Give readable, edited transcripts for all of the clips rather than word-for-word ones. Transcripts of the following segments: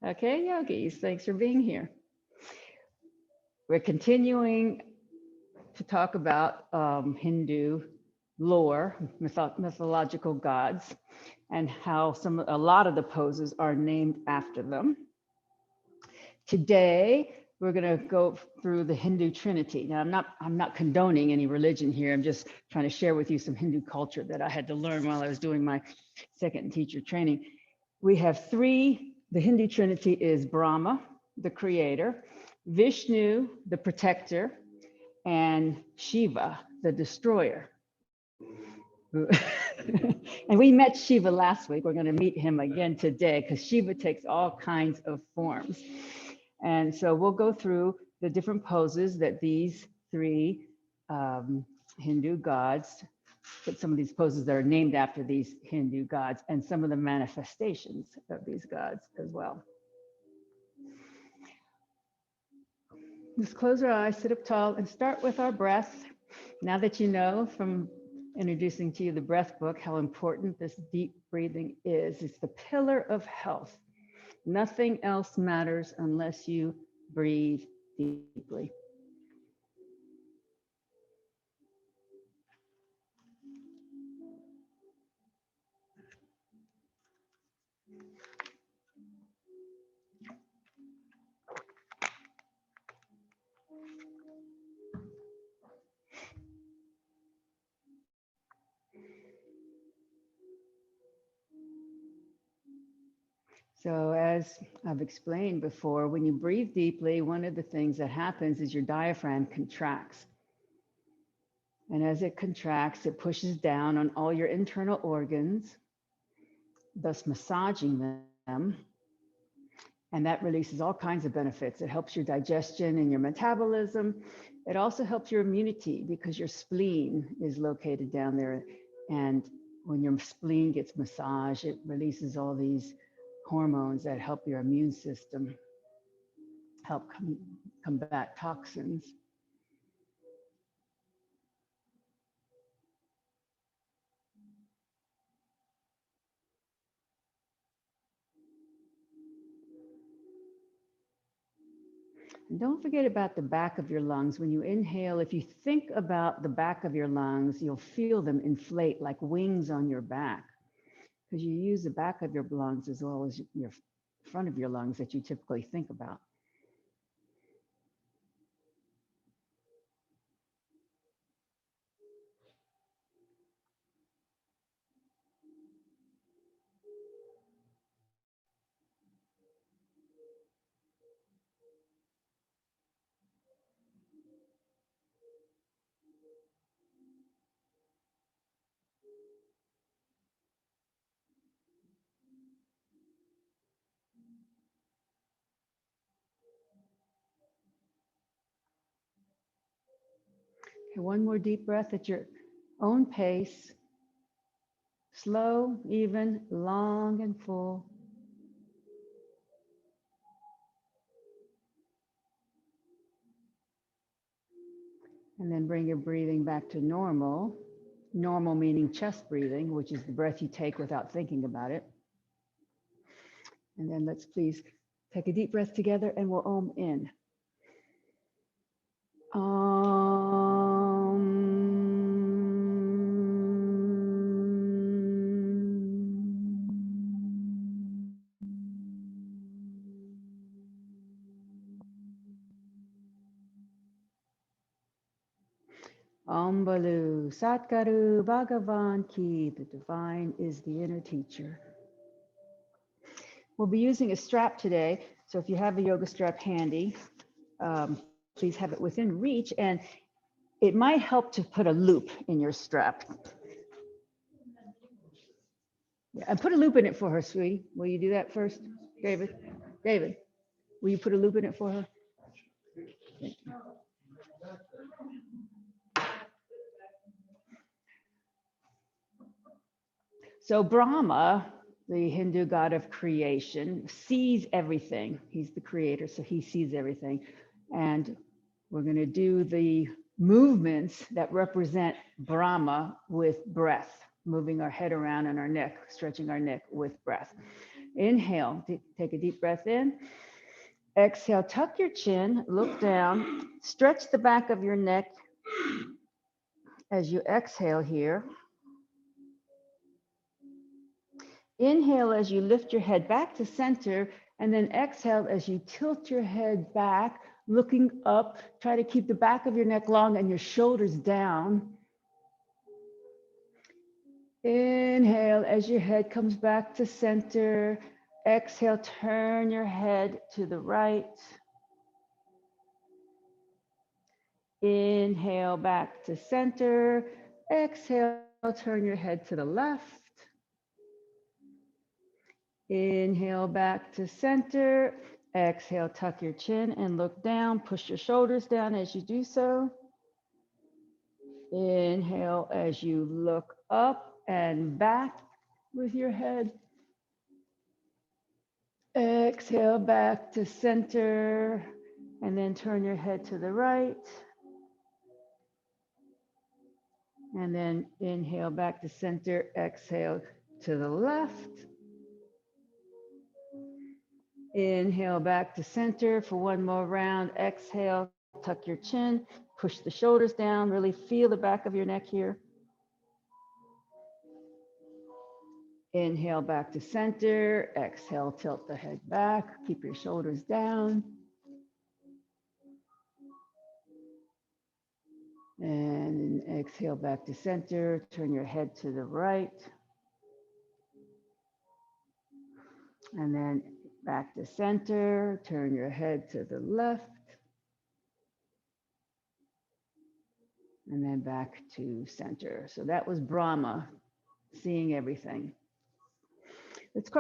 Okay, yogis, thanks for being here. We're continuing to talk about Hindu lore, mythological gods, and how a lot of the poses are named after them. Today, we're going to go through the Hindu trinity. Now, I'm not condoning any religion here. I'm just trying to share with you some Hindu culture that I had to learn while I was doing my second teacher training. We have three. The Hindu trinity is Brahma, the creator, Vishnu, the protector, and Shiva, the destroyer. And we met Shiva last week. We're going to meet him again today because Shiva takes all kinds of forms. And so we'll go through the different poses that these three Hindu gods, but some of these poses that are named after these Hindu gods, and some of the manifestations of these gods as well. Just close our eyes, sit up tall, and start with our breath. Now that you know from introducing to you the breath book how important this deep breathing is, it's the pillar of health. Nothing else matters unless you breathe deeply. So as I've explained before, when you breathe deeply, one of the things that happens is your diaphragm contracts. And as it contracts, it pushes down on all your internal organs, thus massaging them. And that releases all kinds of benefits. It helps your digestion and your metabolism. It also helps your immunity because your spleen is located down there. And when your spleen gets massaged, it releases all these hormones that help your immune system help combat toxins. And don't forget about the back of your lungs. When you inhale, if you think about the back of your lungs, you'll feel them inflate like wings on your back, because you use the back of your lungs as well as your front of your lungs that you typically think about. Okay, one more deep breath at your own pace. Slow, even, long, and full. And then bring your breathing back to normal. Normal meaning chest breathing, which is the breath you take without thinking about it. And then let's please take a deep breath together and we'll Om in. Om Balu Satguru Bhagavan Ki, the divine is the inner teacher. We'll be using a strap today. So if you have a yoga strap handy, please have it within reach, and it might help to put a loop in your strap. Yeah, and put a loop in it for her, sweetie. Will you do that first, David? David, will you put a loop in it for her? Thank you. So Brahma, the Hindu god of creation, sees everything. He's the creator, so he sees everything. And we're going to do the movements that represent Brahma with breath, moving our head around and our neck, stretching our neck with breath. Inhale, take a deep breath in. Exhale, tuck your chin, look down, stretch the back of your neck as you exhale here. Inhale as you lift your head back to center, and then exhale as you tilt your head back, looking up. Try to keep the back of your neck long and your shoulders down. Inhale as your head comes back to center. Exhale, turn your head to the right. Inhale back to center. Exhale, turn your head to the left. Inhale back to center. Exhale, tuck your chin and look down. Push your shoulders down as you do so. Inhale as you look up and back with your head. Exhale back to center and then turn your head to the right. And then inhale back to center, exhale to the left. Inhale back to center for one more round. Exhale, tuck your chin, push the shoulders down, really feel the back of your neck here. Inhale back to center. Exhale, tilt the head back, keep your shoulders down. And exhale back to center, turn your head to the right. And then back to center, turn your head to the left. And then back to center. So that was Brahma, seeing everything. Let's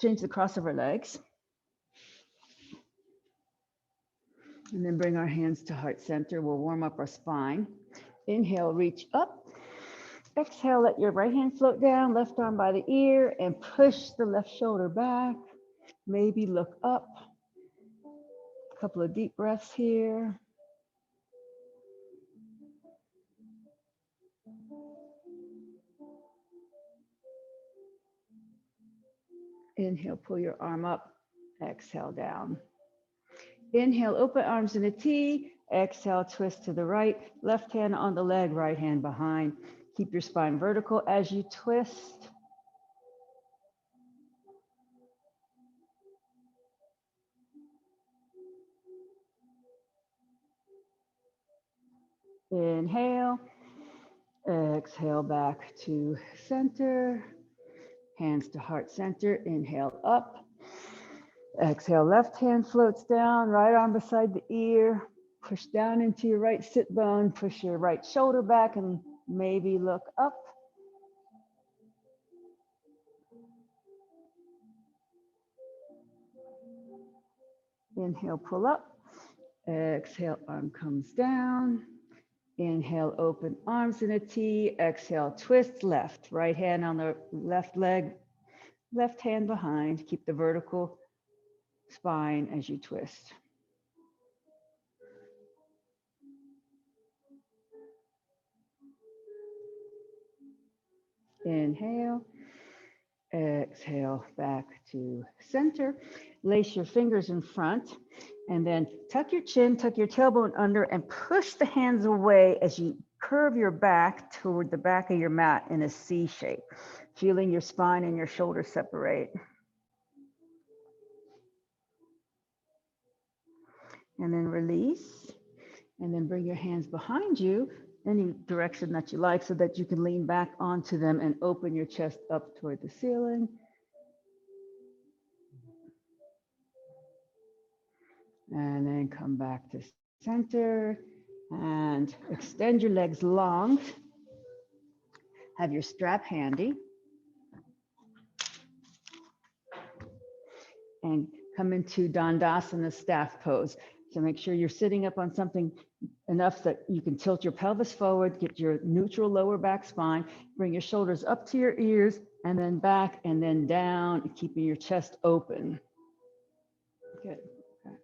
change the cross of our legs. And then bring our hands to heart center. We'll warm up our spine. Inhale, reach up. Exhale, let your right hand float down, left arm by the ear, and push the left shoulder back. Maybe look up. A couple of deep breaths here. Inhale, pull your arm up. Exhale, down. Inhale, open arms in a T. Exhale, twist to the right. Left hand on the leg, right hand behind. Keep your spine vertical as you twist. Inhale. Exhale, back to center. Hands to heart center. Inhale, up. Exhale, left hand floats down, right arm beside the ear. Push down into your right sit bone. Push your right shoulder back and maybe look up. Inhale, pull up. Exhale, arm comes down. Inhale, open arms in a T. Exhale, twist left. Right hand on the left leg, left hand behind. Keep the vertical spine as you twist. Inhale. Exhale, back to center. Lace your fingers in front and then tuck your chin, tuck your tailbone under and push the hands away as you curve your back toward the back of your mat in a C shape, feeling your spine and your shoulders separate. And then release, and then bring your hands behind you, any direction that you like, so that you can lean back onto them and open your chest up toward the ceiling. And then come back to center and extend your legs long. Have your strap handy. And come into Dandasana staff pose. So make sure you're sitting up on something enough that you can tilt your pelvis forward, get your neutral lower back spine, bring your shoulders up to your ears, and then back and then down, keeping your chest open. Good. Okay.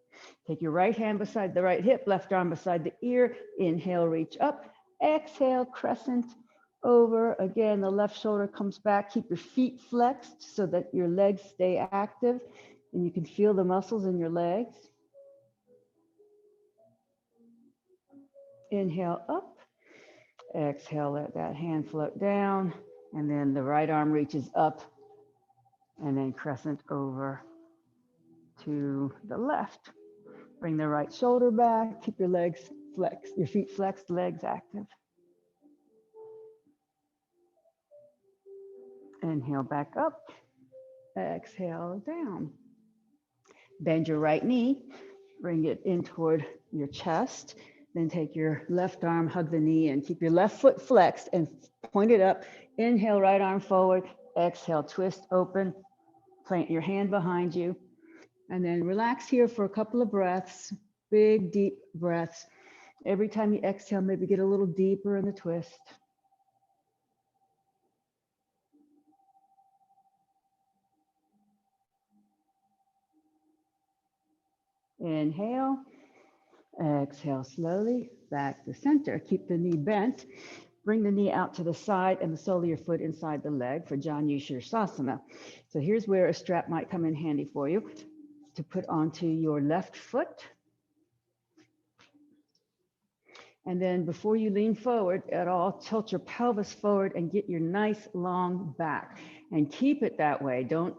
Take your right hand beside the right hip, left arm beside the ear. Inhale, reach up. Exhale, crescent. over. Again, the left shoulder comes back. Keep your feet flexed so that your legs stay active and you can feel the muscles in your legs. Inhale up. Exhale, let that hand float down. And then the right arm reaches up and then crescent over to the left. Bring the right shoulder back. Keep your legs flexed, your feet flexed, legs active. Inhale back up. Exhale down. Bend your right knee. Bring it in toward your chest. Then take your left arm, hug the knee, and keep your left foot flexed and point it up. Inhale, right arm forward. Exhale, twist open. Plant your hand behind you. And then relax here for a couple of breaths. Big, deep breaths. Every time you exhale, maybe get a little deeper in the twist. Inhale. Exhale slowly, back to center. Keep the knee bent. Bring the knee out to the side and the sole of your foot inside the leg for Janu Sirsasana. So here's where a strap might come in handy for you to put onto your left foot. And then before you lean forward at all, tilt your pelvis forward and get your nice long back. And keep it that way. Don't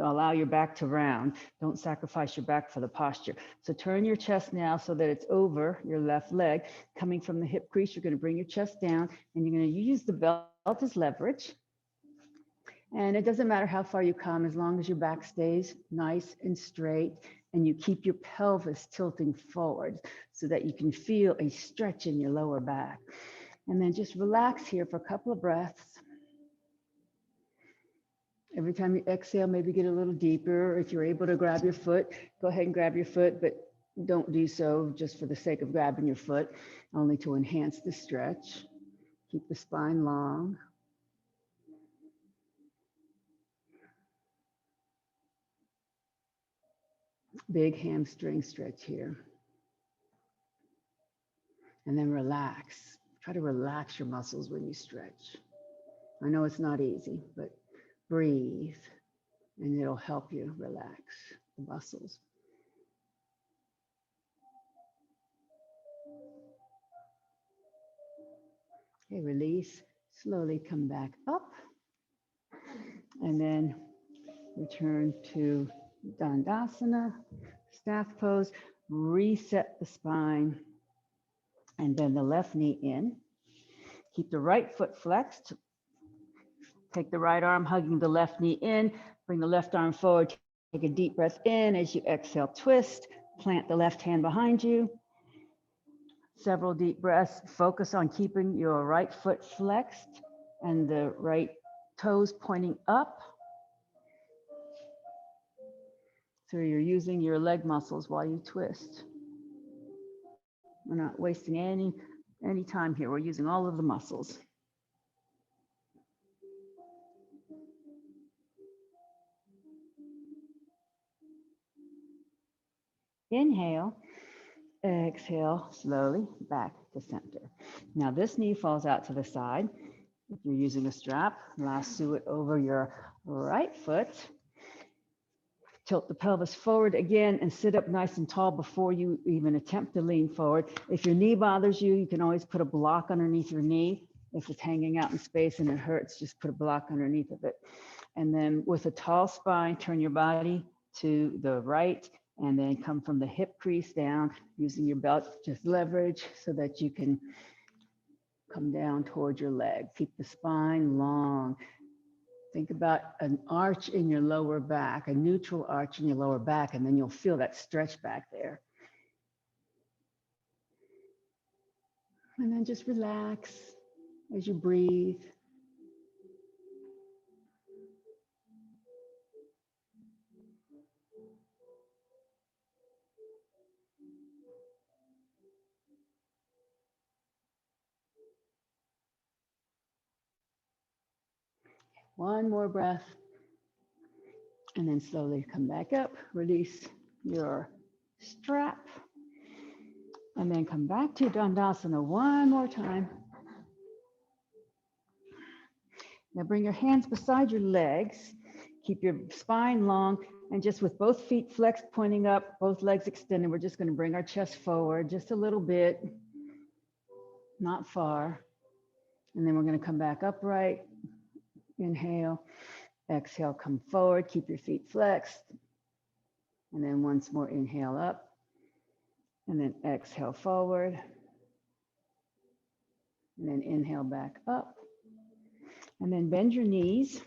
allow your back to round. Don't sacrifice your back for the posture. So turn your chest now so that it's over your left leg. Coming from the hip crease, you're going to bring your chest down and you're going to use the belt as leverage. And it doesn't matter how far you come, as long as your back stays nice and straight and you keep your pelvis tilting forward so that you can feel a stretch in your lower back. And then just relax here for a couple of breaths. Every time you exhale, maybe get a little deeper. If you're able to grab your foot, go ahead and grab your foot, but don't do so just for the sake of grabbing your foot, only to enhance the stretch. Keep the spine long. Big hamstring stretch here. And then relax. Try to relax your muscles when you stretch. I know it's not easy, but breathe and it'll help you relax the muscles. Okay, release. Slowly come back up. And then return to Dandasana, staff pose. Reset the spine. And then the left knee in. Keep the right foot flexed. Take the right arm, hugging the left knee in. Bring the left arm forward. Take a deep breath in. As you exhale, twist. Plant the left hand behind you. Several deep breaths. Focus on keeping your right foot flexed and the right toes pointing up. So you're using your leg muscles while you twist. We're not wasting any time here. We're using all of the muscles. Inhale, exhale, slowly back to center. Now this knee falls out to the side. If you're using a strap, lasso it over your right foot. Tilt the pelvis forward again and sit up nice and tall before you even attempt to lean forward. If your knee bothers you, you can always put a block underneath your knee. If it's hanging out in space and it hurts, just put a block underneath of it. And then with a tall spine, turn your body to the right and then come from the hip crease down using your belt, just leverage so that you can come down toward your leg. Keep the spine long. Think about an arch in your lower back, a neutral arch in your lower back, and then you'll feel that stretch back there. And then just relax as you breathe. One more breath. And then slowly come back up, release your strap. And then come back to Dandasana one more time. Now bring your hands beside your legs. Keep your spine long, and just with both feet flexed, pointing up, both legs extended, we're just going to bring our chest forward just a little bit, not far. And then we're going to come back upright. Inhale, exhale, come forward, keep your feet flexed. And then once more, inhale up, and then exhale forward. And then inhale back up. And then bend your knees.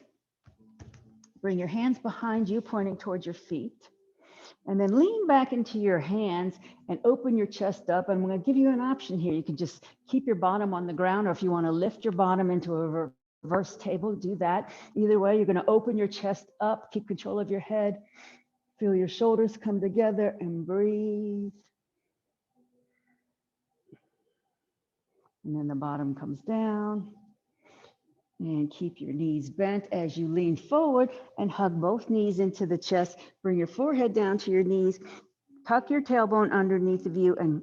Bring your hands behind you, pointing towards your feet. And then lean back into your hands and open your chest up. And I'm going to give you an option here. You can just keep your bottom on the ground, or if you want to lift your bottom into a reverse table, do that. Either way, you're going to open your chest up, keep control of your head. Feel your shoulders come together and breathe. And then the bottom comes down. And keep your knees bent as you lean forward and hug both knees into the chest. Bring your forehead down to your knees. Tuck your tailbone underneath of you and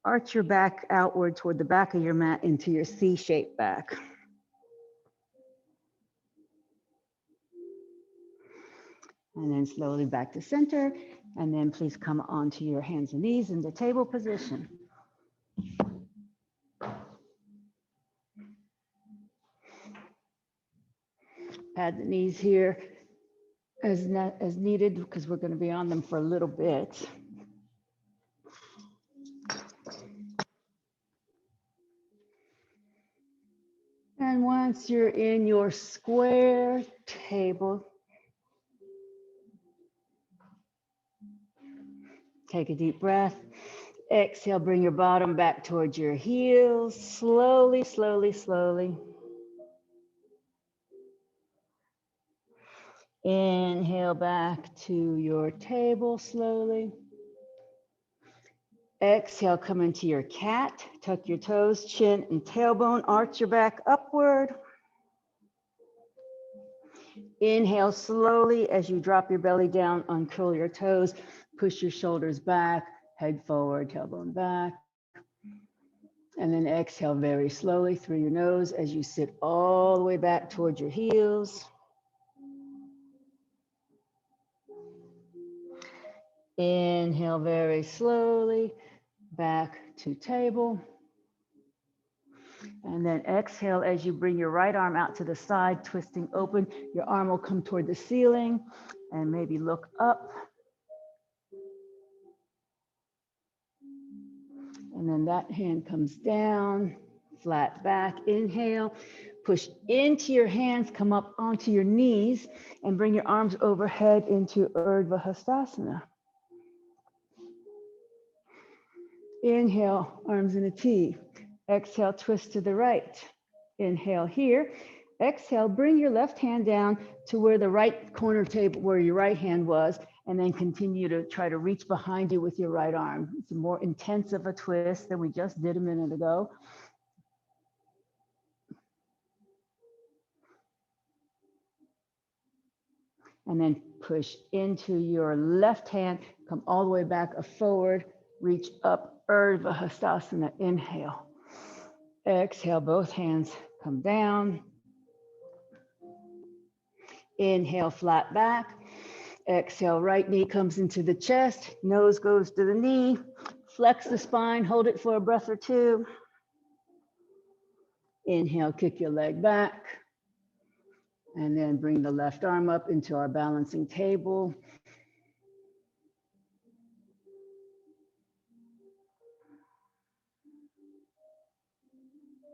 arch your back outward toward the back of your mat into your C-shaped back. And then slowly back to center. And then please come onto your hands and knees in the table position. Pad the knees here as needed, because we're going to be on them for a little bit. And once you're in your square table, take a deep breath. Exhale, bring your bottom back towards your heels. Slowly, slowly, slowly. Inhale back to your table slowly. Exhale, come into your cat. Tuck your toes, chin and tailbone. Arch your back upward. Inhale slowly as you drop your belly down, uncurl your toes, push your shoulders back, head forward, tailbone back. And then exhale very slowly through your nose as you sit all the way back towards your heels. Inhale very slowly, back to table. And then exhale as you bring your right arm out to the side, twisting open. Your arm will come toward the ceiling and maybe look up. And then that hand comes down, flat back. Inhale, push into your hands, come up onto your knees, and bring your arms overhead into Urdhva Hastasana. Inhale, arms in a T. Exhale, twist to the right. Inhale here. Exhale, bring your left hand down to where the right corner table, where your right hand was, and then continue to try to reach behind you with your right arm. It's a more intense of a twist than we just did a minute ago. And then push into your left hand, come all the way back forward, reach up, Urdhva Hastasana. Inhale. Exhale, both hands come down. Inhale, flat back. Exhale, right knee comes into the chest, nose goes to the knee. Flex the spine, hold it for a breath or two. Inhale, kick your leg back. And then bring the left arm up into our balancing table.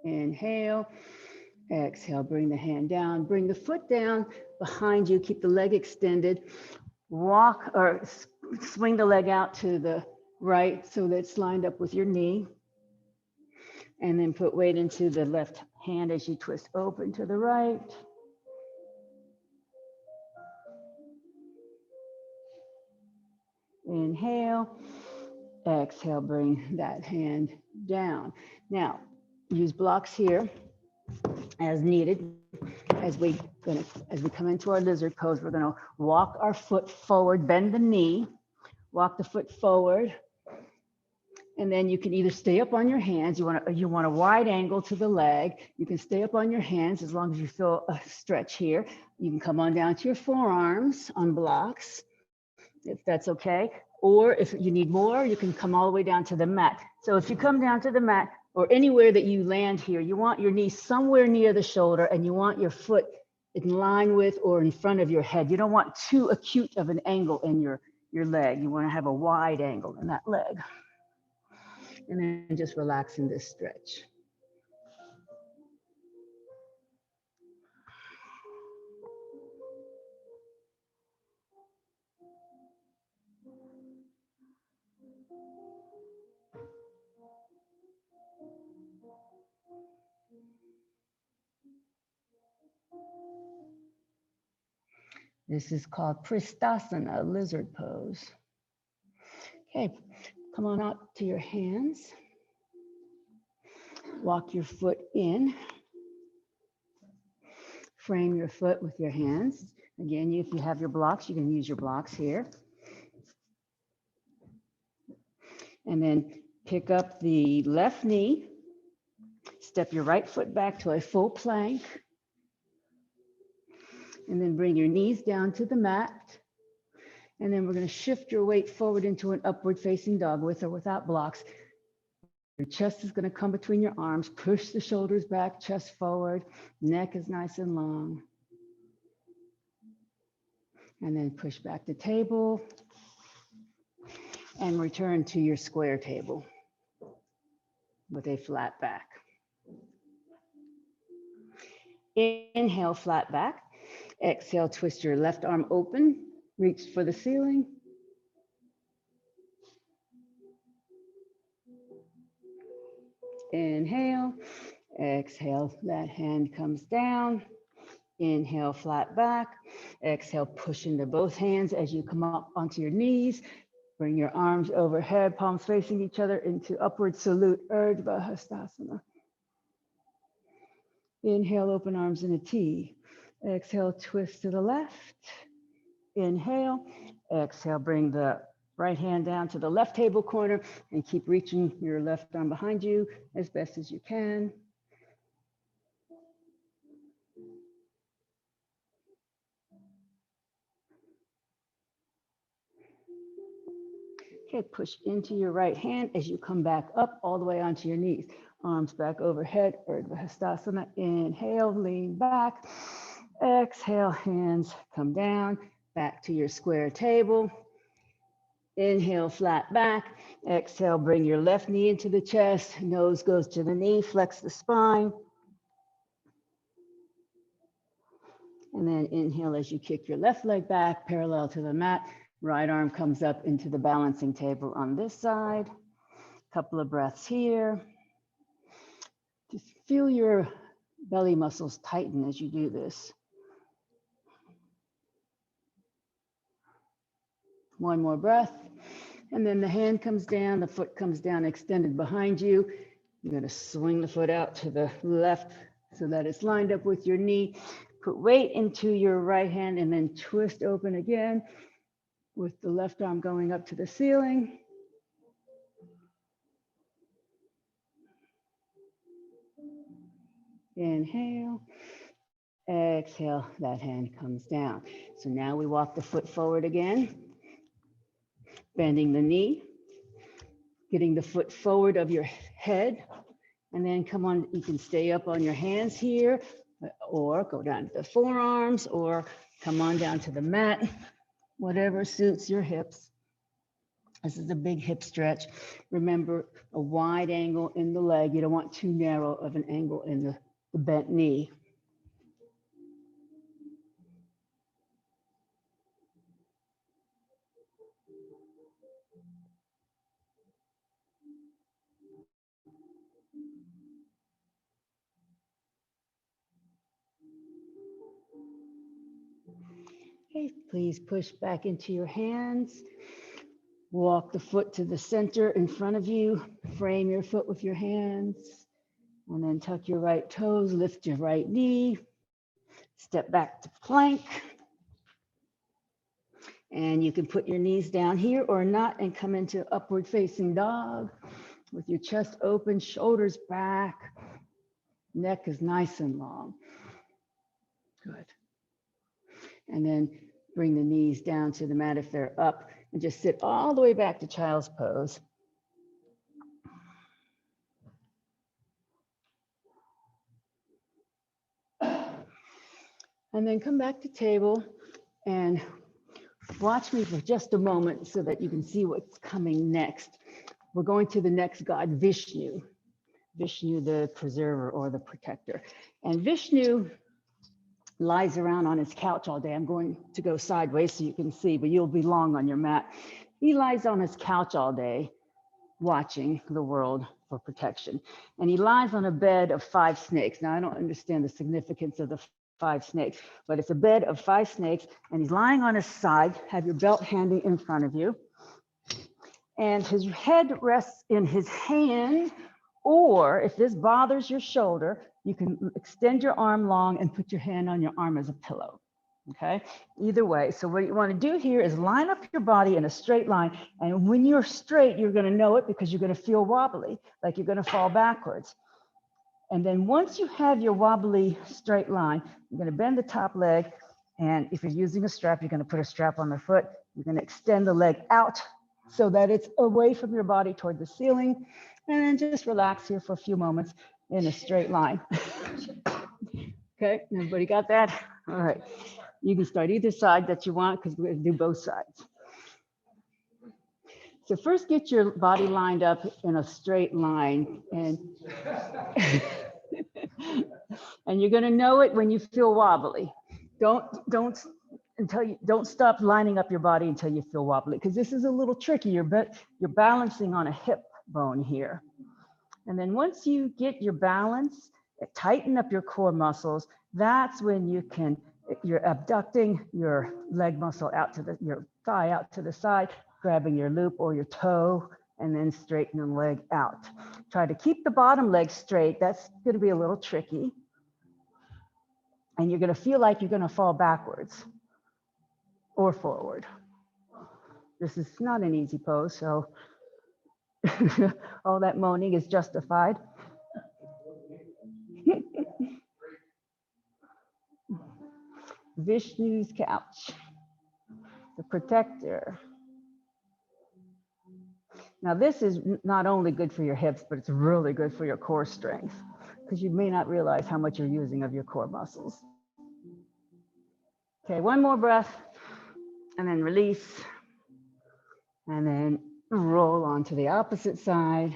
Inhale. Exhale, bring the hand down, bring the foot down behind you, keep the leg extended. Walk or swing the leg out to the right so that it's lined up with your knee. And then put weight into the left hand as you twist open to the right. Inhale. Exhale, bring that hand down. Now, use blocks here as needed. As we come into our lizard pose, we're going to walk our foot forward, bend the knee, walk the foot forward, And then you can either stay up on your hands. You want a wide angle to the leg. You can stay up on your hands as long as you feel a stretch here. You can come on down to your forearms on blocks, if that's okay. Or if you need more, you can come all the way down to the mat. So if you come down to the mat or anywhere that you land here, you want your knee somewhere near the shoulder and you want your foot in line with or in front of your head. You don't want too acute of an angle in your leg. You want to have a wide angle in that leg. And then just relax in this stretch. This is called Pristasana, lizard pose. Okay, come on up to your hands. Walk your foot in. Frame your foot with your hands. Again, if you have your blocks, you can use your blocks here. And then pick up the left knee. Step your right foot back to a full plank. And then bring your knees down to the mat. And then we're going to shift your weight forward into an upward facing dog with or without blocks. Your chest is going to come between your arms. Push the shoulders back, chest forward. Neck is nice and long. And then push back the table. And return to your square table with a flat back. Inhale, flat back. Exhale, twist your left arm open. Reach for the ceiling. Inhale. Exhale, that hand comes down. Inhale, flat back. Exhale, push into both hands as you come up onto your knees. Bring your arms overhead, palms facing each other into upward salute, Urdhva Hastasana. Inhale, open arms in a T. Exhale, twist to the left. Inhale. Exhale, bring the right hand down to the left table corner and keep reaching your left arm behind you as best as you can. Okay, push into your right hand as you come back up all the way onto your knees. Arms back overhead, Urdhva Hastasana. Inhale, lean back. Exhale, hands come down, back to your square table. Inhale, flat back. Exhale, bring your left knee into the chest. Nose goes to the knee, flex the spine. And then inhale as you kick your left leg back, parallel to the mat. Right arm comes up into the balancing table on this side. Couple of breaths here. Just feel your belly muscles tighten as you do this. One more breath. And then the hand comes down, the foot comes down, extended behind you. You're going to swing the foot out to the left so that it's lined up with your knee. Put weight into your right hand and then twist open again with the left arm going up to the ceiling. Inhale. Exhale, that hand comes down. So now we walk the foot forward again, bending the knee, getting the foot forward of your head, and then come on, you can stay up on your hands here, or go down to the forearms, or come on down to the mat, whatever suits your hips. This is a big hip stretch. Remember, a wide angle in the leg. You don't want too narrow of an angle in the bent knee. Okay, please push back into your hands. Walk the foot to the center in front of you. Frame your foot with your hands. And then tuck your right toes, lift your right knee. Step back to plank. And you can put your knees down here or not and come into upward facing dog. with your chest open, shoulders back, neck is nice and long. Good. And then bring the knees down to the mat if they're up, and just sit all the way back to child's pose. And then come back to table and watch me for just a moment so that you can see what's coming next. We're going to the next god, Vishnu. Vishnu, the preserver or the protector. And Vishnu lies around on his couch all day. I'm going to go sideways so you can see, but you'll be long on your mat. He lies on his couch all day watching the world for protection. And he lies on a bed of 5 snakes. Now, I don't understand the significance of the 5 snakes, but it's a bed of 5 snakes, and he's lying on his side. Have your belt handy in front of you. And his head rests in his hand, or if this bothers your shoulder, you can extend your arm long and put your hand on your arm as a pillow. Okay, either way. So what you want to do here is line up your body in a straight line. And when you're straight, you're going to know it because you're going to feel wobbly, like you're going to fall backwards. And then once you have your wobbly straight line, you're going to bend the top leg. And if you're using a strap, you're going to put a strap on the foot. You're going to extend the leg out so that it's away from your body toward the ceiling. And then just relax here for a few moments in a straight line. Okay, everybody got that? All right. You can start either side that you want because we're going to do both sides. So first get your body lined up in a straight line, and and you're going to know it when you feel wobbly. Don't stop lining up your body until you feel wobbly, because this is a little tricky, but you're balancing on a hip bone here. And then once you get your balance, tighten up your core muscles. That's when you're abducting your leg muscle out to your thigh out to the side, grabbing your loop or your toe, and then straighten the leg out. Try to keep the bottom leg straight. That's going to be a little tricky. And you're going to feel like you're going to fall backwards or forward. This is not an easy pose, so all that moaning is justified. Vishnu's couch, the protector. Now this is not only good for your hips, but it's really good for your core strength, because you may not realize how much you're using of your core muscles. Okay, one more breath, and then release, and then roll on to the opposite side.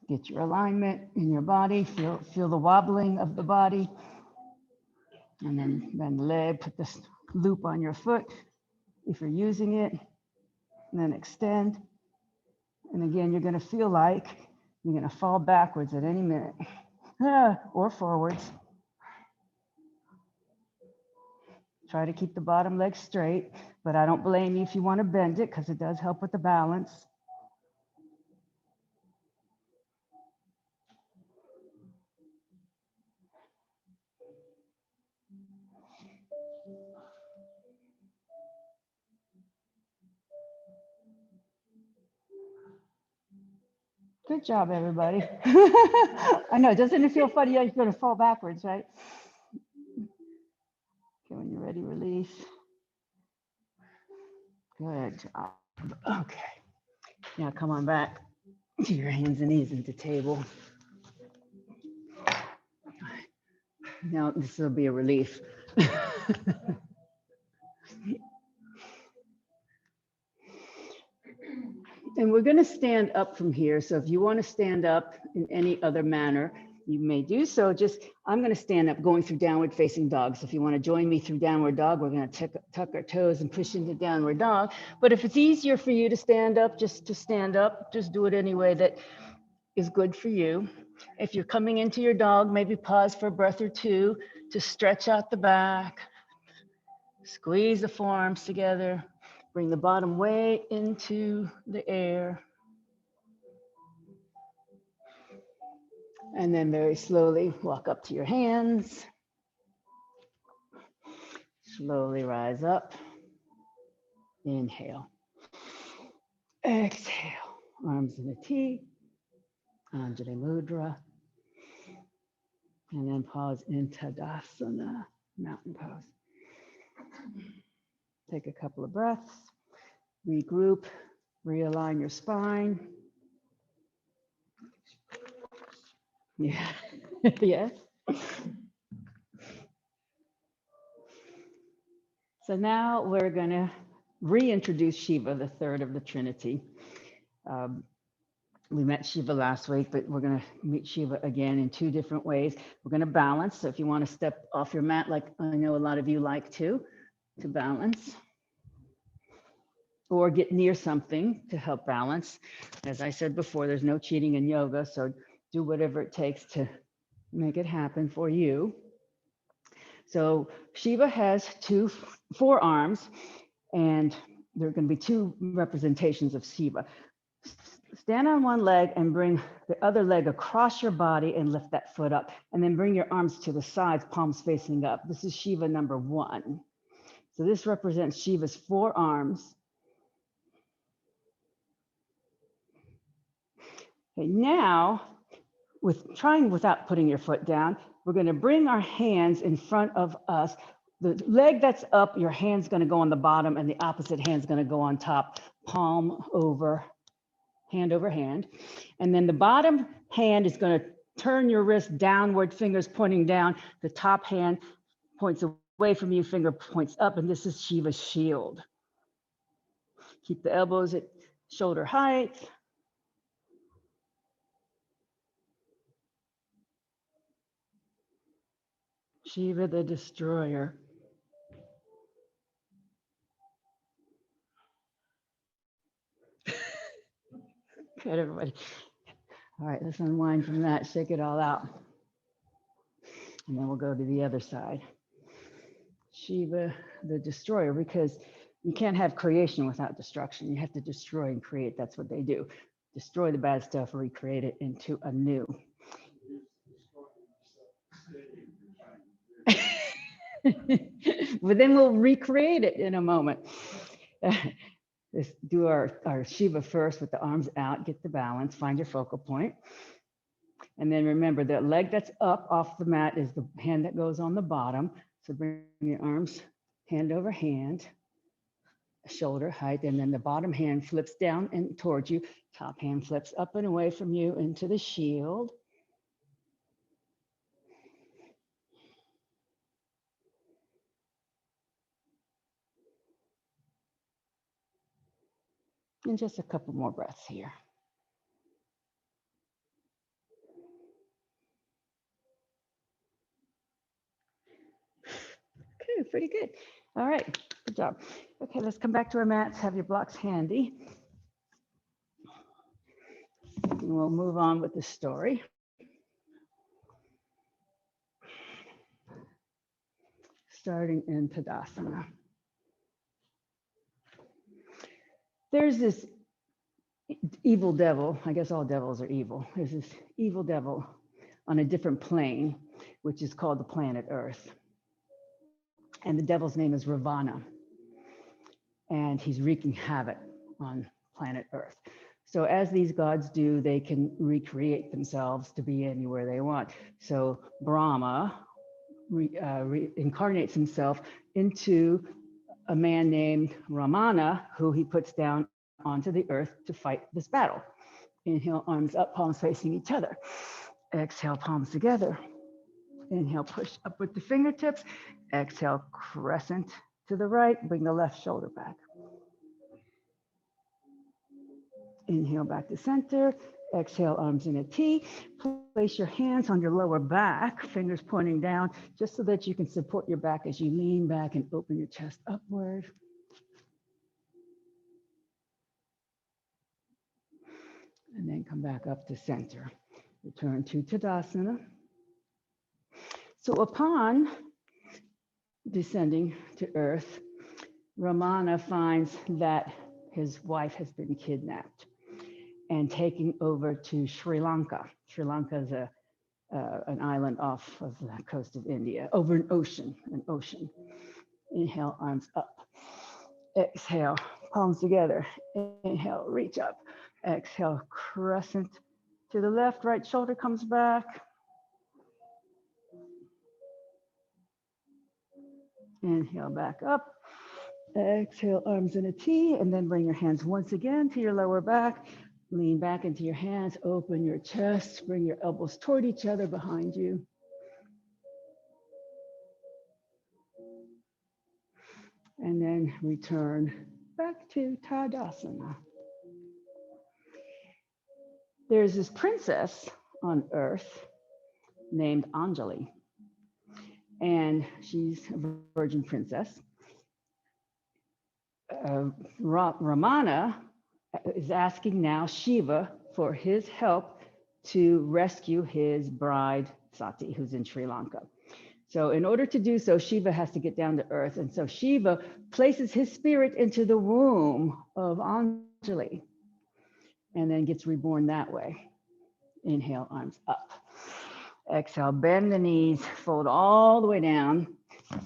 Get your alignment in your body, feel the wobbling of the body. And then bend the leg, put this loop on your foot if you're using it, and then extend. And again, you're gonna feel like you're gonna fall backwards at any minute, or forwards. Try to keep the bottom leg straight, but I don't blame you if you wanna bend it, because it does help with the balance. Good job, everybody. I know, doesn't it feel funny? You're gonna fall backwards, right? Okay, when you're ready, release. Good job. Okay, now come on back to your hands and knees into table. Now this will be a relief. And we're going to stand up from here. So if you want to stand up in any other manner, you may do so. I'm going to stand up going through downward facing dog. So if you want to join me through downward dog, we're going to tuck our toes and push into downward dog. But if it's easier for you to stand up, just do it any way that is good for you. If you're coming into your dog, maybe pause for a breath or two to stretch out the back, squeeze the forearms together. Bring the bottom way into the air. And then very slowly walk up to your hands. Slowly rise up. Inhale. Exhale. Arms in a T. Anjali Mudra. And then pause in Tadasana, mountain pose. Take a couple of breaths. Regroup. Realign your spine. Yeah. Yes. So now we're going to reintroduce Shiva, the third of the Trinity. We met Shiva last week, but we're going to meet Shiva again in two different ways. We're going to balance. So if you want to step off your mat, like I know a lot of you like to balance, or get near something to help balance. As I said before, there's no cheating in yoga, so do whatever it takes to make it happen for you. So Shiva has two forearms, and there are going to be two representations of Shiva. Stand on one leg and bring the other leg across your body and lift that foot up. And then bring your arms to the sides, palms facing up. This is Shiva number 1. So this represents Shiva's forearms. Okay, now, without putting your foot down, we're going to bring our hands in front of us. The leg that's up, your hand's going to go on the bottom, and the opposite hand's going to go on top, palm over, hand over hand. And then the bottom hand is going to turn your wrist downward, fingers pointing down. The top hand points away from you, finger points up, and this is Shiva's shield. Keep the elbows at shoulder height. Shiva the destroyer. Good, everybody. All right, let's unwind from that, shake it all out. And then we'll go to the other side. Shiva the destroyer, because you can't have creation without destruction. You have to destroy and create. That's what they do. Destroy the bad stuff, recreate it into a new. But then we'll recreate it in a moment. Let's do our Shiva first with the arms out, get the balance, find your focal point. And then remember, the leg that's up off the mat is the hand that goes on the bottom. So bring your arms hand over hand, shoulder height, and then the bottom hand flips down and towards you. Top hand flips up and away from you into the shield. And just a couple more breaths here. Okay, pretty good. All right, good job. Okay, let's come back to our mats. Have your blocks handy. And we'll move on with the story. Starting in Tadasana. There's this evil devil. I guess all devils are evil. There's this evil devil on a different plane, which is called the planet Earth. And the devil's name is Ravana. And he's wreaking havoc on planet Earth. So as these gods do, they can recreate themselves to be anywhere they want. So Brahma reincarnates himself into a man named Ramana, who he puts down onto the earth to fight this battle. Inhale, arms up, palms facing each other. Exhale, palms together. Inhale, push up with the fingertips. Exhale, crescent to the right. Bring the left shoulder back. Inhale, back to center. Exhale, arms in a T. Place your hands on your lower back, fingers pointing down, just so that you can support your back as you lean back and open your chest upward. And then come back up to center. Return to Tadasana. So upon descending to earth, Ramana finds that his wife has been kidnapped and taken over to Sri Lanka. Sri Lanka is a an island off of the coast of India, over an ocean, an ocean. Inhale, arms up. Exhale, palms together. Inhale, reach up. Exhale, crescent to the left, right shoulder comes back. Inhale, back up. Exhale, arms in a T, and then bring your hands once again to your lower back. Lean back into your hands, open your chest, bring your elbows toward each other behind you. And then return back to Tadasana. There's this princess on earth named Anjali, and she's a virgin princess. Ramana is asking now Shiva for his help to rescue his bride Sati, who's in Sri Lanka. So in order to do so, Shiva has to get down to earth. And so Shiva places his spirit into the womb of Anjali and then gets reborn that way. Inhale, arms up. Exhale, bend the knees, fold all the way down.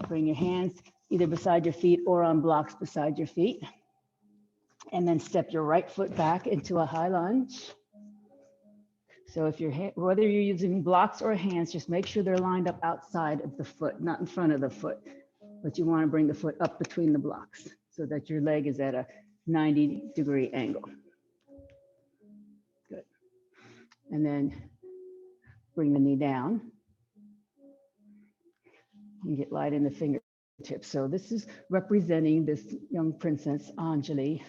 Bring your hands either beside your feet or on blocks beside your feet. And then step your right foot back into a high lunge. So if whether you're using blocks or hands, just make sure they're lined up outside of the foot, not in front of the foot. But you want to bring the foot up between the blocks so that your leg is at a 90-degree angle. Good. And then bring the knee down. You get light in the fingertips. So this is representing this young princess, Anjali.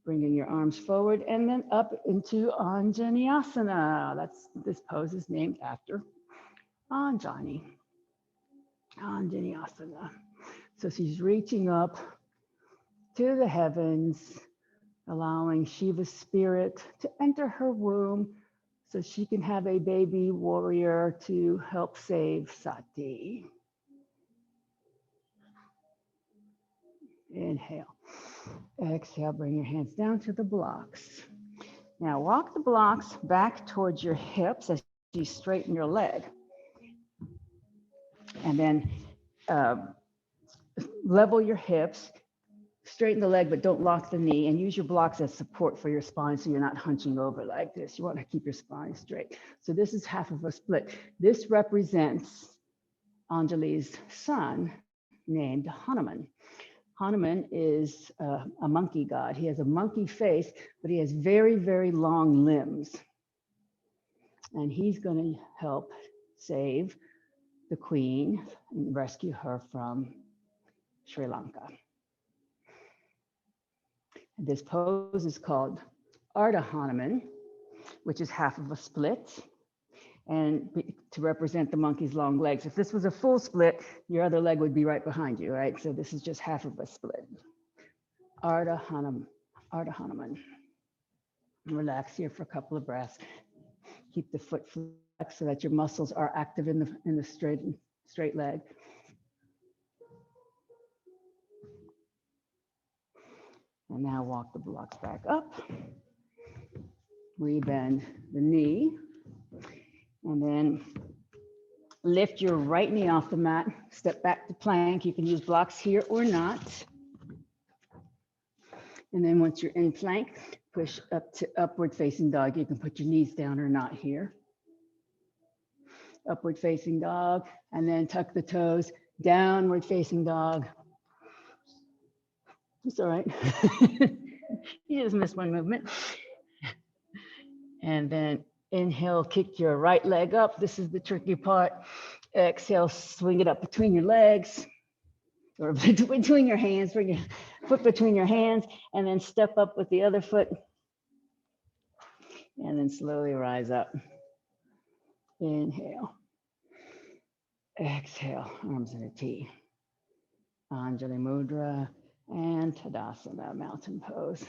Bringing your arms forward and then up into Anjaneyasana. This pose is named after Anjani. Anjaneyasana. So she's reaching up to the heavens, allowing Shiva's spirit to enter her womb so she can have a baby warrior to help save Sati. Inhale. Exhale, bring your hands down to the blocks. Now walk the blocks back towards your hips as you straighten your leg. And then level your hips, straighten the leg, but don't lock the knee, and use your blocks as support for your spine so you're not hunching over like this. You want to keep your spine straight. So this is half of a split. This represents Anjali's son named Hanuman. Hanuman is a monkey god. He has a monkey face, but he has very, very long limbs. And he's going to help save the queen and rescue her from Sri Lanka. This pose is called Ardha Hanuman, which is half of a split, and to represent the monkey's long legs. If this was a full split, your other leg would be right behind you, right? So this is just half of a split. Ardha Hanuman, Ardha Hanuman. Relax here for a couple of breaths. Keep the foot flexed so that your muscles are active in the straight leg. And now walk the blocks back up. Rebend the knee. And then lift your right knee off the mat, step back to plank. You can use blocks here or not. And then once you're in plank, push up to upward facing dog. You can put your knees down or not here. Upward facing dog, and then tuck the toes, downward facing dog. It's all right. You just missed one movement. And then inhale, kick your right leg up. This is the tricky part. Exhale, swing it up between your legs or between your hands. Bring your foot between your hands and then step up with the other foot. And then slowly rise up. Inhale. Exhale, arms in a T. Anjali Mudra and Tadasana, mountain pose.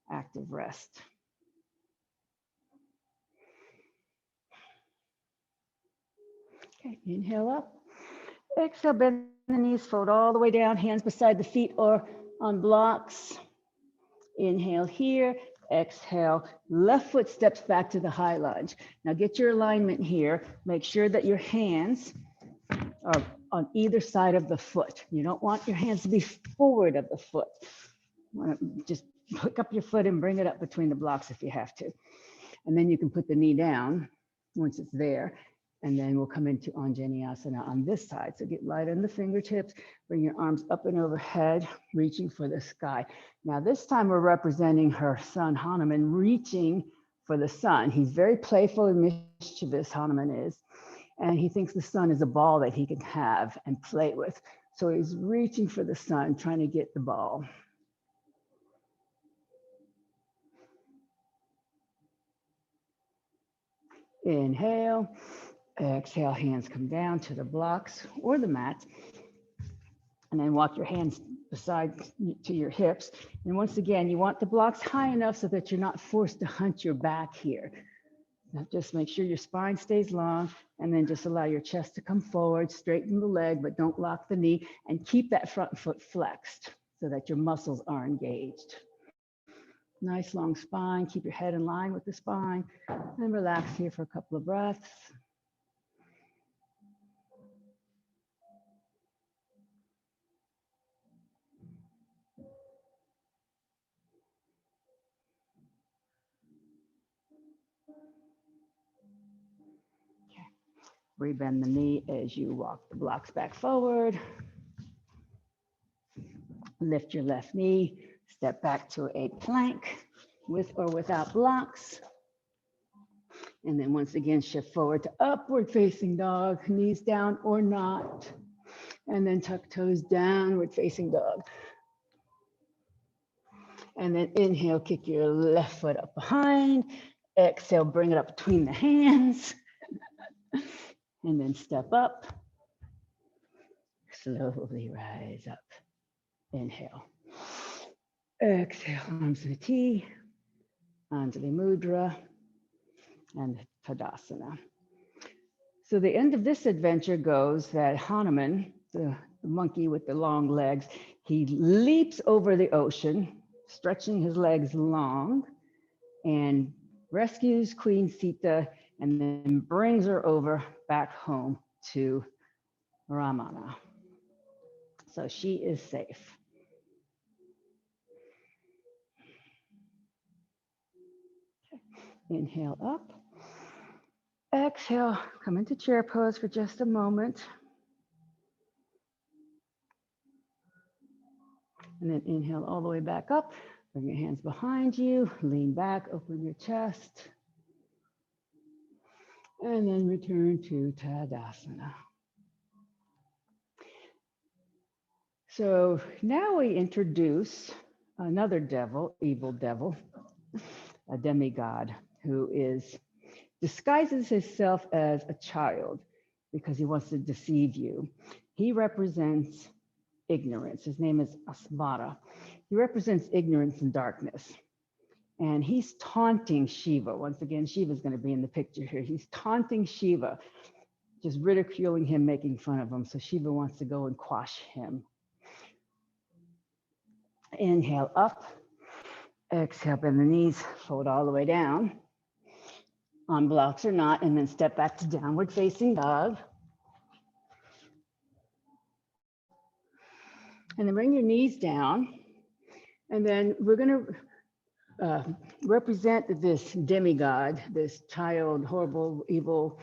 Active rest. Okay, inhale up. Exhale, bend the knees, fold all the way down, hands beside the feet or on blocks. Inhale here, Exhale, left foot steps back to the high lunge. Now get your alignment here. Make sure that your hands are on either side of the foot. You don't want your hands to be forward of the foot. You want to just pick up your foot and bring it up between the blocks if you have to. And then you can put the knee down once it's there. And then we'll come into Anjaneyasana on this side. So get light on the fingertips, bring your arms up and overhead, reaching for the sky. Now this time we're representing her son Hanuman reaching for the sun. He's very playful and mischievous, Hanuman is. And he thinks the sun is a ball that he can have and play with. So he's reaching for the sun, trying to get the ball. Inhale, exhale, hands come down to the blocks or the mat. And then walk your hands beside to your hips. And once again, you want the blocks high enough so that you're not forced to hunch your back here. Now just make sure your spine stays long, and then just allow your chest to come forward, straighten the leg, but don't lock the knee, and keep that front foot flexed so that your muscles are engaged. Nice long spine, keep your head in line with the spine, and relax here for a couple of breaths. Rebend the knee as you walk the blocks back forward. Lift your left knee, step back to a plank with or without blocks. And then once again, shift forward to upward facing dog, knees down or not. And then tuck toes, downward facing dog. And then inhale, kick your left foot up behind. Exhale, bring it up between the hands. And then step up. Slowly rise up. Inhale. Exhale, arms in a T. Anjali Mudra. And Tadasana. So the end of this adventure goes that Hanuman, the monkey with the long legs, he leaps over the ocean, stretching his legs long, and rescues Queen Sita, and then brings her over back home to Ramana. So she is safe. Inhale up. Exhale, come into chair pose for just a moment. And then inhale all the way back up. Bring your hands behind you, lean back, open your chest. And then return to Tadasana. So now we introduce another devil, evil devil, a demigod who disguises himself as a child because he wants to deceive you. He represents ignorance. His name is Asmara. He represents ignorance and darkness. And he's taunting Shiva. Once again, Shiva's going to be in the picture here. He's taunting Shiva, just ridiculing him, making fun of him. So Shiva wants to go and quash him. Inhale up. Exhale, bend the knees, fold all the way down. On blocks or not, and then step back to downward facing dog. And then bring your knees down. And then we're going to represent this demigod, this child, horrible, evil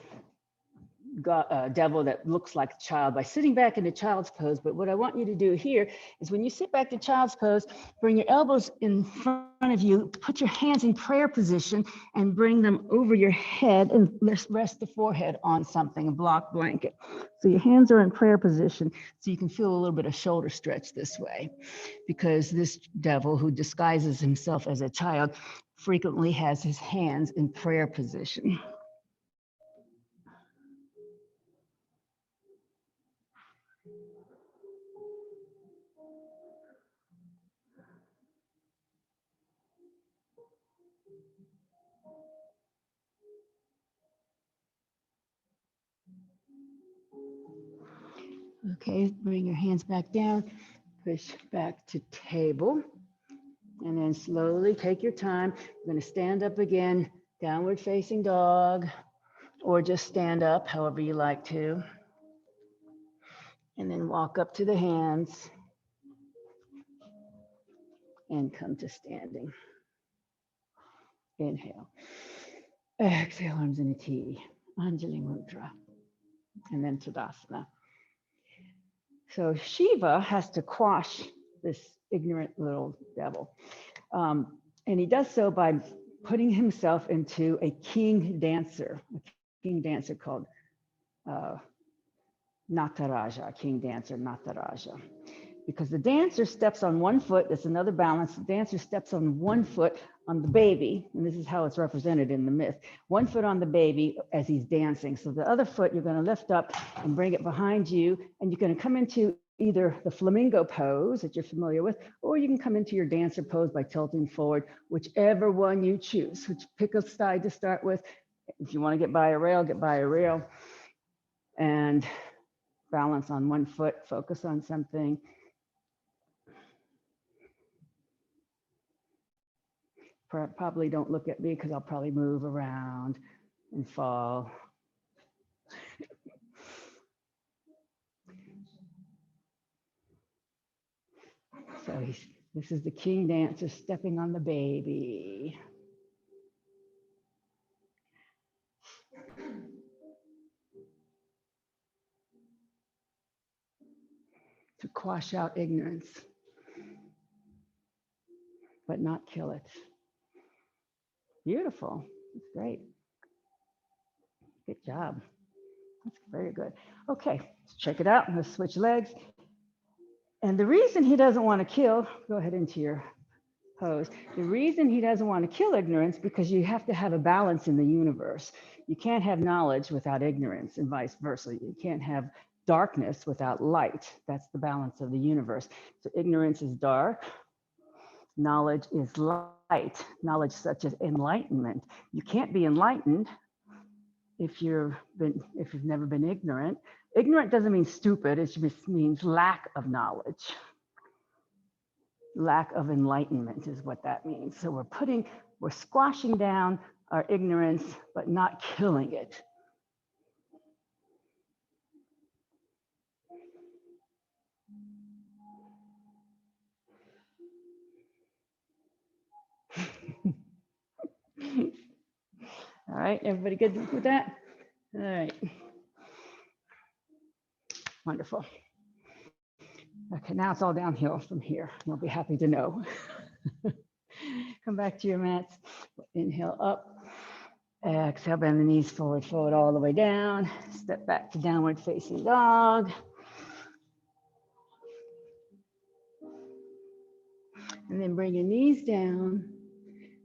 devil that looks like a child by sitting back in a child's pose. But what I want you to do here is when you sit back to child's pose, bring your elbows in front of you, put your hands in prayer position and bring them over your head and rest the forehead on something, a block blanket. So your hands are in prayer position so you can feel a little bit of shoulder stretch this way, because this devil who disguises himself as a child frequently has his hands in prayer position. Okay, bring your hands back down, push back to table. And then slowly take your time. You're going to stand up again, downward facing dog, or just stand up however you like to. And then walk up to the hands and come to standing. Inhale. Exhale, arms in a T. Anjali Mudra. And then Tadasana. So Shiva has to quash this ignorant little devil. And he does so by putting himself into a king dancer called Nataraja, king dancer Nataraja. Because the dancer steps on one foot, that's another balance. The dancer steps on one foot on the baby, and this is how it's represented in the myth. One foot on the baby as he's dancing. So the other foot you're going to lift up and bring it behind you, and you're going to come into either the flamingo pose that you're familiar with, or you can come into your dancer pose by tilting forward, whichever one you choose. Pick a side to start with. If you want to get by a rail, get by a rail. And balance on one foot, focus on something. Probably don't look at me because I'll probably move around and fall. So this is the king dancer stepping on the baby. To quash out ignorance, but not kill it. Beautiful. That's great. Good job. That's very good. Okay, let's check it out. Let's switch legs. And the reason he doesn't want to kill, go ahead into your pose. The reason he doesn't want to kill ignorance, because you have to have a balance in the universe. You can't have knowledge without ignorance, and vice versa. You can't have darkness without light. That's the balance of the universe. So ignorance is dark. Knowledge is light. Knowledge such as enlightenment. You can't be enlightened if you've never been ignorant. Ignorant doesn't mean stupid. It just means lack of knowledge. Lack of enlightenment is what that means. So we're squashing down our ignorance, but not killing it. All right, everybody good with that? All right. Wonderful. Okay, now it's all downhill from here. You'll be happy to know. Come back to your mats. Inhale up. Exhale, bend the knees forward, fold all the way down. Step back to downward facing dog. And then bring your knees down.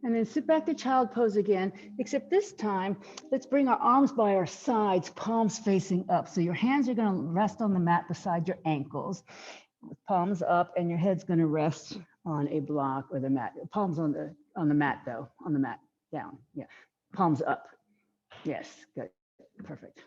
And then sit back to child pose again, except this time, let's bring our arms by our sides, palms facing up. So your hands are going to rest on the mat beside your ankles, with palms up, and your head's going to rest on a block or the mat. Palms on the mat though, on the mat, down. Yeah, palms up. Yes, good, perfect.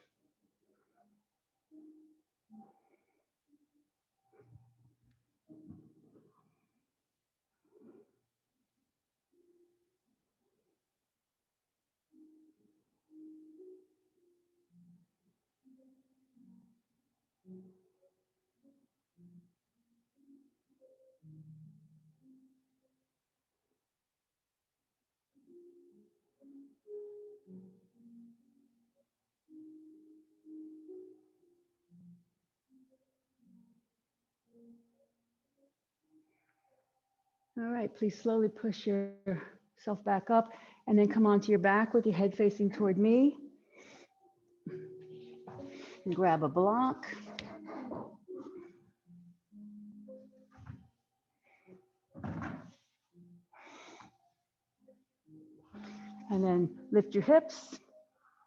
All right, please slowly push yourself back up and then come onto your back with your head facing toward me. And grab a block. And then lift your hips.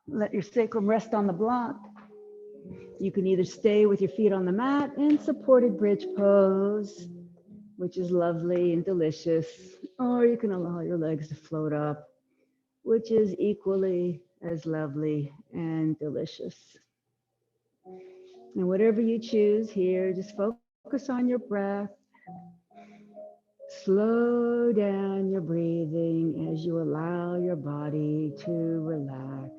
Let your sacrum rest on the block. You can either stay with your feet on the mat in supported bridge pose, which is lovely and delicious, or you can allow your legs to float up, which is equally as lovely and delicious. And whatever you choose here, just focus on your breath. Slow down your breathing as you allow your body to relax.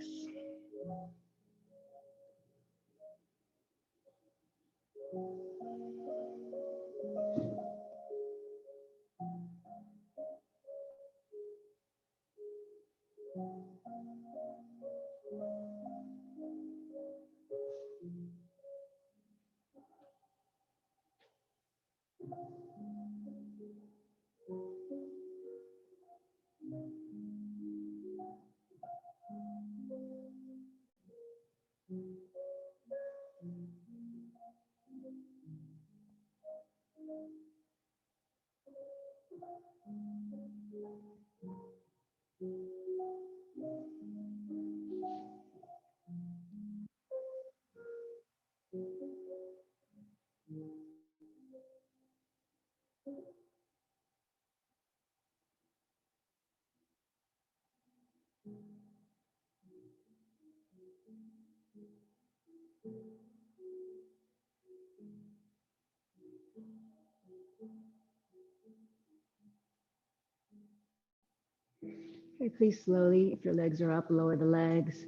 Okay, please slowly, if your legs are up, lower the legs.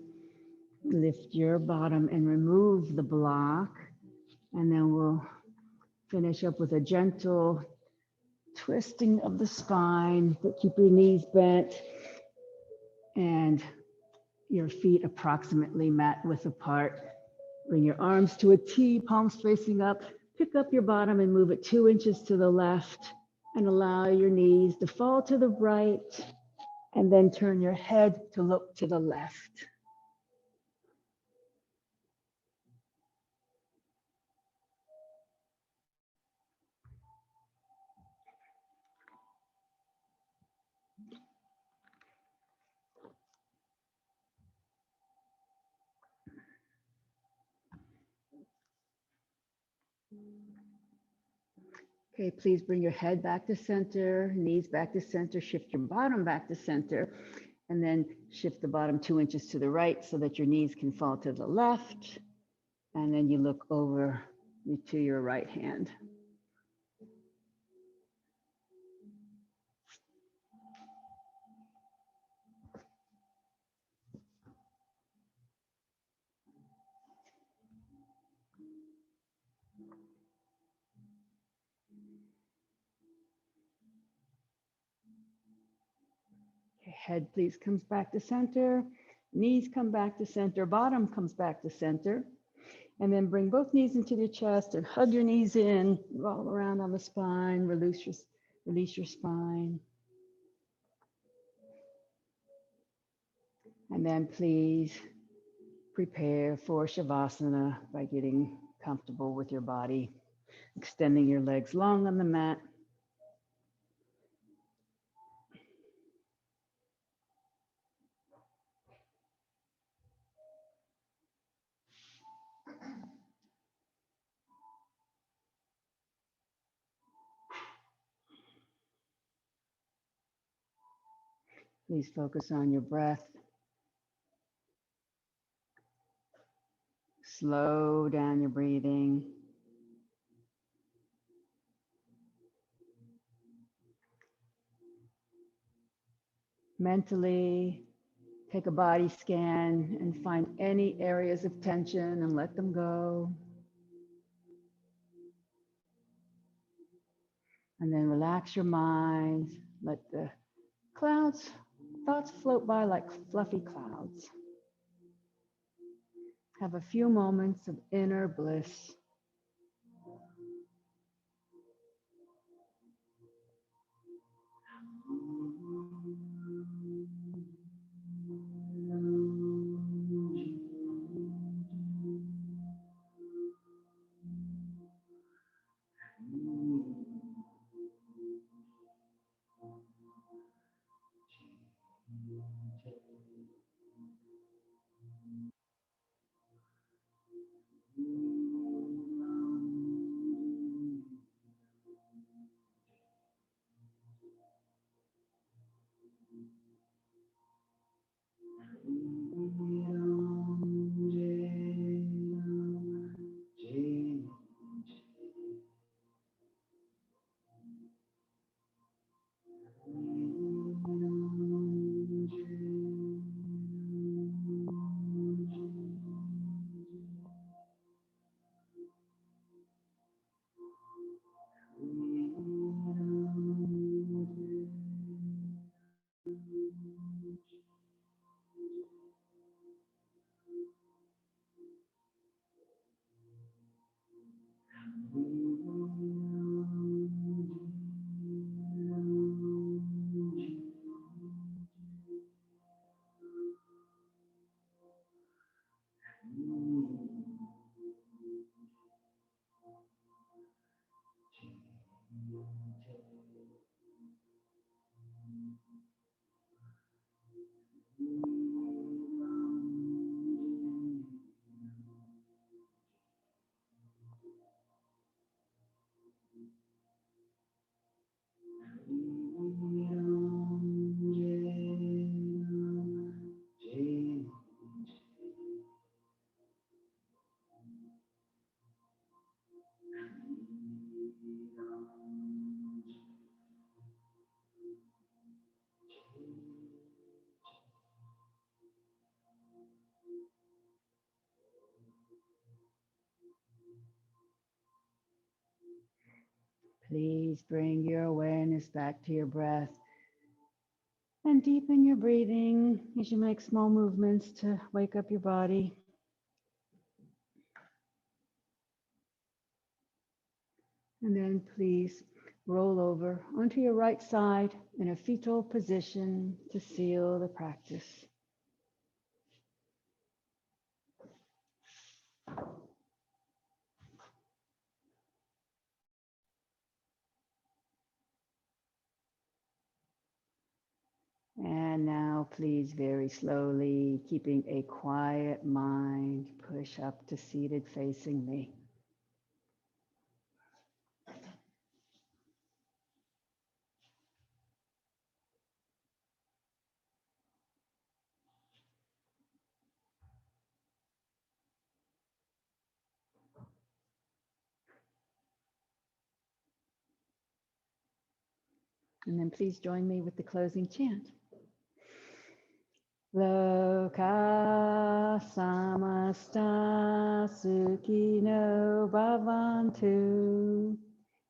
Lift your bottom and remove the block. And then we'll finish up with a gentle twisting of the spine, but keep your knees bent and your feet approximately mat width apart. Bring your arms to a T, palms facing up. Pick up your bottom and move it 2 inches to the left and allow your knees to fall to the right and then turn your head to look to the left. Okay, please bring your head back to center, knees back to center, shift your bottom back to center, and then shift the bottom 2 inches to the right so that your knees can fall to the left. And then you look over to your right hand. Head please comes back to center, knees come back to center, bottom comes back to center, and then bring both knees into your chest and hug your knees in, roll around on the spine, release your spine. And then please prepare for Shavasana by getting comfortable with your body, extending your legs long on the mat. Please focus on your breath. Slow down your breathing. Mentally, take a body scan and find any areas of tension and let them go. And then relax your mind. Let the thoughts float by like fluffy clouds. Have a few moments of inner bliss. Please bring your awareness back to your breath and deepen your breathing as you make small movements to wake up your body. And then please roll over onto your right side in a fetal position to seal the practice. And now, please, very slowly, keeping a quiet mind, push up to seated facing me. And then please join me with the closing chant. Loka samasta sukhino bhavantu.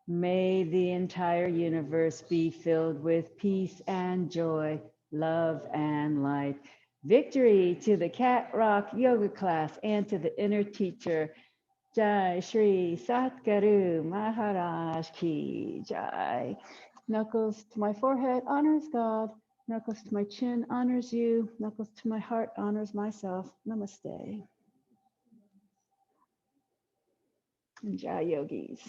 May the entire universe be filled with peace and joy, love and light. Victory to the Cat Rock Yoga class and to the inner teacher. Jai Shri Satguru Maharaj Ki Jai. Knuckles to my forehead honors God. Knuckles to my chin honors you. Knuckles to my heart honors myself. Namaste. Jai Yogis.